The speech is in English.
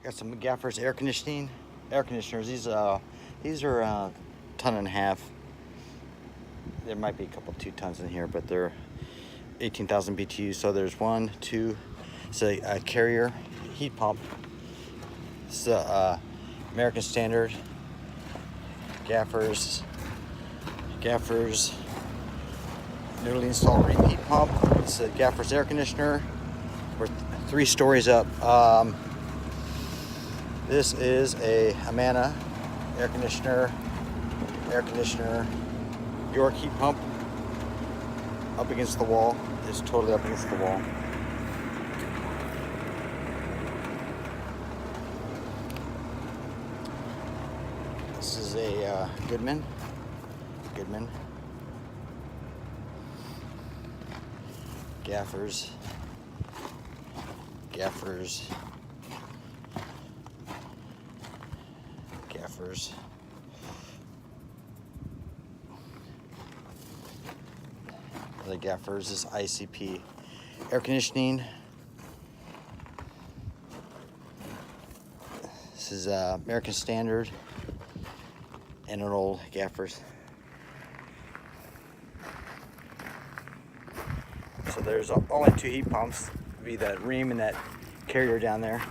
Got some Gaffers air conditioners. These are a ton and a half. There might be a couple 2 tons in here, but they're 18,000 BTU. So there's one, two. It's a carrier heat pump. It's a American Standard Gaffers newly installed heat pump. It's a Gaffers air conditioner. We're 3 stories up. This is a Amana air conditioner, York heat pump. Up against the wall. It's totally up against the wall. This is a Goodman. Gaffers. The Gaffers is ICP air conditioning. This is American Standard and an old Gaffers. So there's only 2 heat pumps, be that ream and that carrier down there.